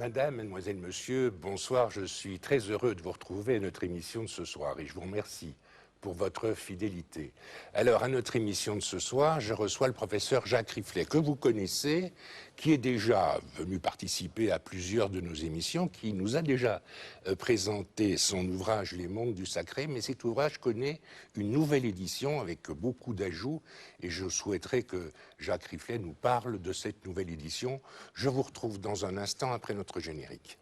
Madame, mademoiselle, monsieur, bonsoir. Je suis très heureux de vous retrouver à notre émission de ce soir et je vous remercie pour votre fidélité. Alors, à notre émission de ce soir, je reçois le professeur Jacques Riflet, que vous connaissez, qui est déjà venu participer à plusieurs de nos émissions, qui nous a déjà présenté son ouvrage « Les mondes du sacré », mais cet ouvrage connaît une nouvelle édition avec beaucoup d'ajouts, et je souhaiterais que Jacques Riflet nous parle de cette nouvelle édition. Je vous retrouve dans un instant après notre générique.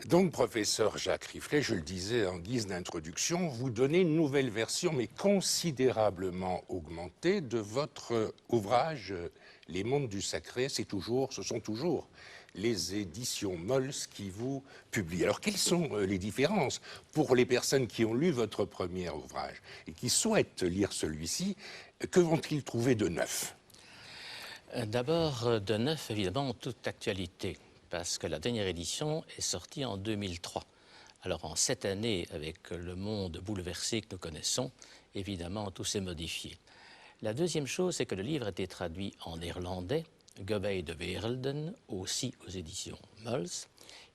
Donc, professeur Jacques Riflet, je le disais en guise d'introduction, vous donnez une nouvelle version, mais considérablement augmentée, de votre ouvrage « Les mondes du sacré ». Ce sont toujours les éditions Mols qui vous publient. Alors, quelles sont les différences pour les personnes qui ont lu votre premier ouvrage et qui souhaitent lire celui-ci? Que vont-ils trouver de neuf? D'abord, de neuf, évidemment, en toute actualité, parce que la dernière édition est sortie en 2003. Alors, en 7 années, avec le monde bouleversé que nous connaissons, évidemment, tout s'est modifié. La deuxième chose, c'est que le livre a été traduit en néerlandais, Gebei de Werelden, aussi aux éditions Mols,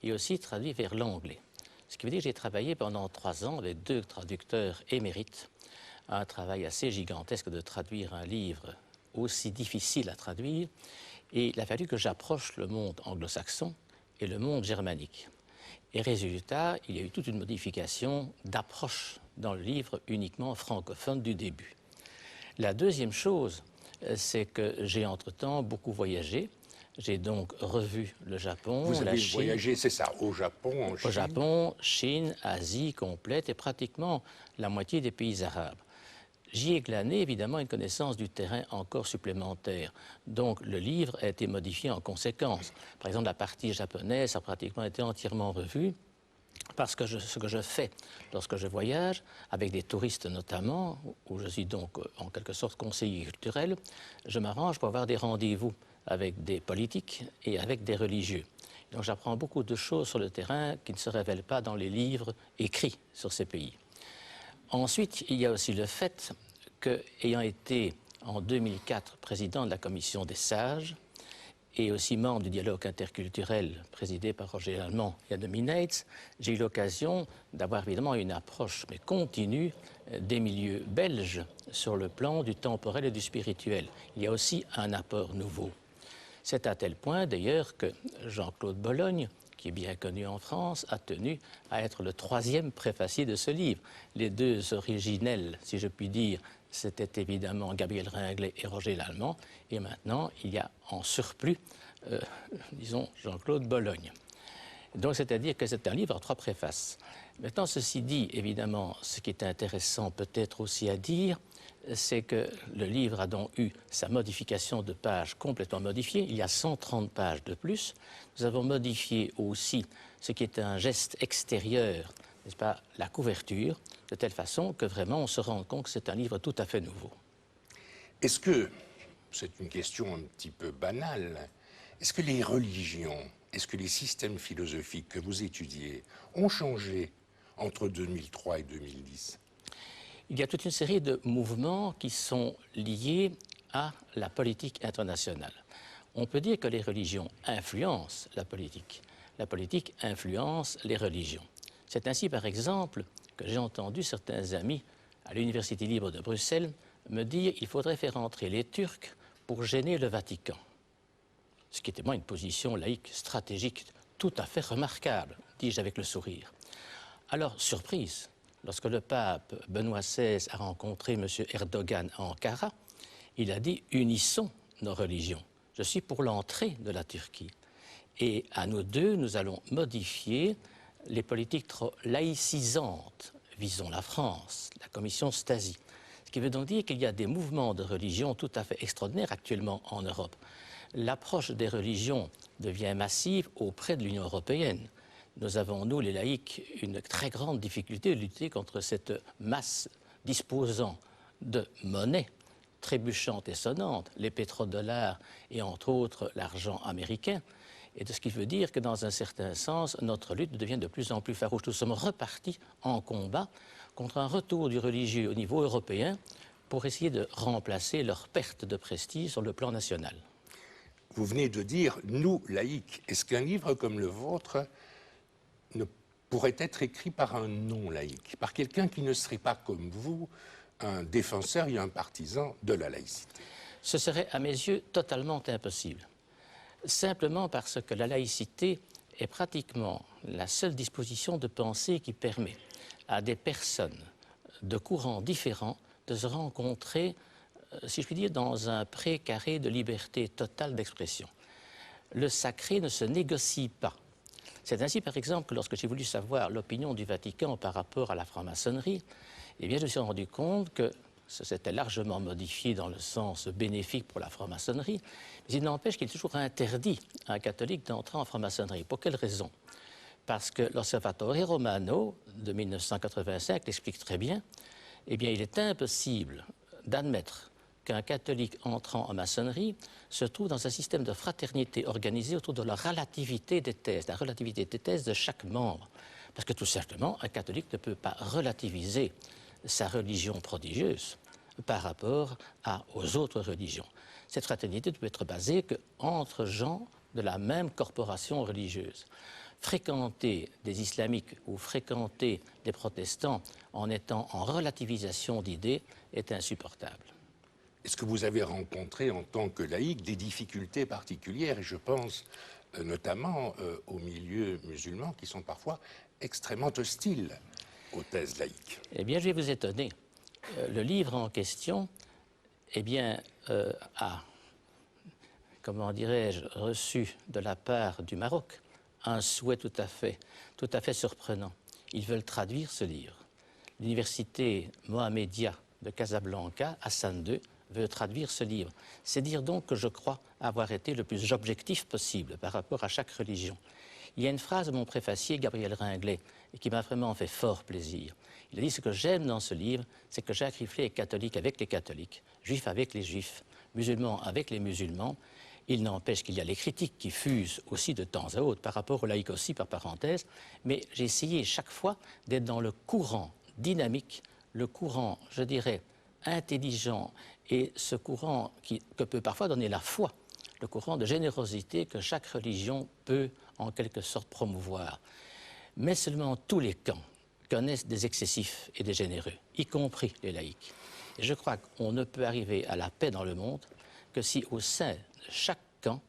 et aussi traduit vers l'anglais. Ce qui veut dire que j'ai travaillé pendant 3 ans avec 2 traducteurs émérites, un travail assez gigantesque de traduire un livre aussi difficile à traduire, et il a fallu que j'approche le monde anglo-saxon et le monde germanique. Et résultat, il y a eu toute une modification d'approche dans le livre uniquement francophone du début. La deuxième chose, c'est que j'ai entre-temps beaucoup voyagé. J'ai donc revu le Japon, Vous la avez Chine. voyagé, c'est ça, au Japon, en Chine? Au Japon, Chine, Asie complète et pratiquement la moitié des pays arabes. J'y ai glané évidemment une connaissance du terrain encore supplémentaire. Donc le livre a été modifié en conséquence. Par exemple, la partie japonaise a pratiquement été entièrement revue parce que ce que je fais lorsque je voyage, avec des touristes notamment, où je suis donc en quelque sorte conseiller culturel, je m'arrange pour avoir des rendez-vous avec des politiques et avec des religieux. Donc j'apprends beaucoup de choses sur le terrain qui ne se révèlent pas dans les livres écrits sur ces pays. Ensuite, il y a aussi le fait que, ayant été en 2004 président de la Commission des Sages et aussi membre du dialogue interculturel présidé par Roger Lallemand et Annemie Neitz, j'ai eu l'occasion d'avoir évidemment une approche mais continue des milieux belges sur le plan du temporel et du spirituel. Il y a aussi un apport nouveau. C'est à tel point d'ailleurs que Jean-Claude Bologne, qui est bien connu en France, a tenu à être le 3e préfacier de ce livre. Les 2 originels, si je puis dire, c'était évidemment Gabriel Ringlet et Roger Lallemand, et maintenant, il y a en surplus, disons, Jean-Claude Bologne. Donc, c'est-à-dire que c'est un livre à 3 préfaces. Maintenant, ceci dit, évidemment, ce qui est intéressant peut-être aussi à dire, c'est que le livre a donc eu sa modification de pages complètement modifiée. Il y a 130 pages de plus. Nous avons modifié aussi ce qui est un geste extérieur, n'est-ce pas, la couverture, de telle façon que vraiment on se rend compte que c'est un livre tout à fait nouveau. Est-ce que, c'est une question un petit peu banale, est-ce que les religions, est-ce que les systèmes philosophiques que vous étudiez ont changé entre 2003 et 2010? Il y a toute une série de mouvements qui sont liés à la politique internationale. On peut dire que les religions influencent la politique influence les religions. C'est ainsi, par exemple, que j'ai entendu certains amis à l'Université libre de Bruxelles me dire qu'il faudrait faire entrer les Turcs pour gêner le Vatican. Ce qui était moi une position laïque stratégique tout à fait remarquable, dis-je avec le sourire. Alors, surprise, lorsque le pape Benoît XVI a rencontré M. Erdogan à Ankara, il a dit « unissons nos religions ». Je suis pour l'entrée de la Turquie. Et à nous deux, nous allons modifier les politiques trop laïcisantes, visons la France, la commission Stasi. Ce qui veut donc dire qu'il y a des mouvements de religion tout à fait extraordinaires actuellement en Europe. L'approche des religions devient massive auprès de l'Union européenne. Nous avons, nous, les laïcs, une très grande difficulté de lutter contre cette masse disposant de monnaie trébuchante et sonnante, les pétrodollars et entre autres l'argent américain. Et de ce qui veut dire que dans un certain sens, notre lutte devient de plus en plus farouche. Nous sommes repartis en combat contre un retour du religieux au niveau européen pour essayer de remplacer leur perte de prestige sur le plan national. Vous venez de dire « nous, laïcs ». Est-ce qu'un livre comme le vôtre ne pourrait être écrit par un non-laïc, par quelqu'un qui ne serait pas comme vous, un défenseur et un partisan de la laïcité? Ce serait à mes yeux totalement impossible. Simplement parce que la laïcité est pratiquement la seule disposition de pensée qui permet à des personnes de courants différents de se rencontrer, si je puis dire, dans un pré-carré de liberté totale d'expression. Le sacré ne se négocie pas. C'est ainsi, par exemple, que lorsque j'ai voulu savoir l'opinion du Vatican par rapport à la franc-maçonnerie, eh bien, je me suis rendu compte que c'était largement modifié dans le sens bénéfique pour la franc-maçonnerie, mais il n'empêche qu'il est toujours interdit à un catholique d'entrer en franc-maçonnerie. Pour quelle raison? Parce que l'Osservatore Romano de 1985 l'explique très bien. Eh bien, il est impossible d'admettre qu'un catholique entrant en maçonnerie se trouve dans un système de fraternité organisé autour de la relativité des thèses de chaque membre. Parce que tout simplement, un catholique ne peut pas relativiser sa religion prodigieuse par rapport aux autres religions. Cette fraternité ne peut être basée qu'entre gens de la même corporation religieuse. Fréquenter des islamiques ou fréquenter des protestants en étant en relativisation d'idées est insupportable. Est-ce que vous avez rencontré en tant que laïc des difficultés particulières, et je pense notamment aux milieux musulmans qui sont parfois extrêmement hostiles aux thèses laïques? Eh bien, je vais vous étonner. Le livre en question, eh bien, a, comment dirais-je, reçu de la part du Maroc un souhait tout à fait surprenant. Ils veulent traduire ce livre. L'université Mohammedia de Casablanca, Hassan II, veut traduire ce livre. C'est dire donc que je crois avoir été le plus objectif possible par rapport à chaque religion. Il y a une phrase de mon préfacier, Gabriel Ringlet, qui m'a vraiment fait fort plaisir. Il a dit: ce que j'aime dans ce livre, c'est que Jacques Riflet est catholique avec les catholiques, juif avec les juifs, musulman avec les musulmans. Il n'empêche qu'il y a les critiques qui fusent aussi de temps à autre, par rapport aux laïcs aussi, par parenthèse, mais j'ai essayé chaque fois d'être dans le courant dynamique, le courant, je dirais, intelligent, et ce courant que peut parfois donner la foi, le courant de générosité que chaque religion peut en quelque sorte promouvoir. Mais seulement tous les camps connaissent des excessifs et des généreux, y compris les laïcs. Et je crois qu'on ne peut arriver à la paix dans le monde que si au sein de chaque camp,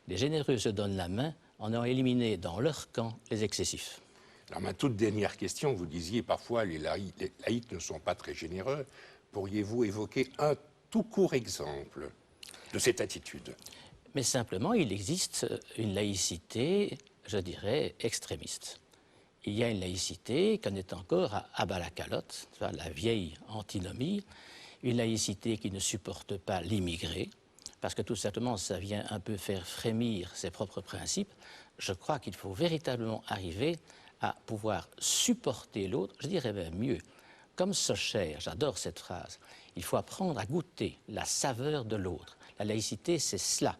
les généreux se donnent la main en ayant éliminé dans leur camp les excessifs. Alors ma toute dernière question, vous disiez parfois les laïcs ne sont pas très généreux. Pourriez-vous évoquer un tout court exemple de cette attitude? Mais simplement, il existe une laïcité, je dirais, extrémiste. Il y a une laïcité qu'on est encore à bas la calotte, la vieille antinomie, une laïcité qui ne supporte pas l'immigré, parce que tout simplement, ça vient un peu faire frémir ses propres principes. Je crois qu'il faut véritablement arriver à pouvoir supporter l'autre, je dirais même mieux. Comme Socher, j'adore cette phrase, il faut apprendre à goûter la saveur de l'autre. La laïcité, c'est cela.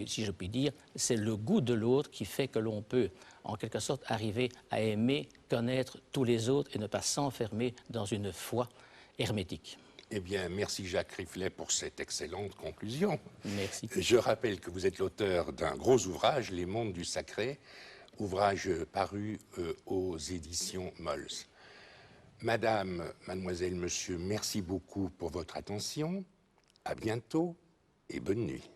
Si je puis dire, c'est le goût de l'autre qui fait que l'on peut, en quelque sorte, arriver à aimer, connaître tous les autres et ne pas s'enfermer dans une foi hermétique. Eh bien, merci Jacques Riflet pour cette excellente conclusion. Merci. Je rappelle que vous êtes l'auteur d'un gros ouvrage, Les mondes du sacré, ouvrage paru aux éditions Mols. Madame, mademoiselle, monsieur, merci beaucoup pour votre attention. À bientôt et bonne nuit.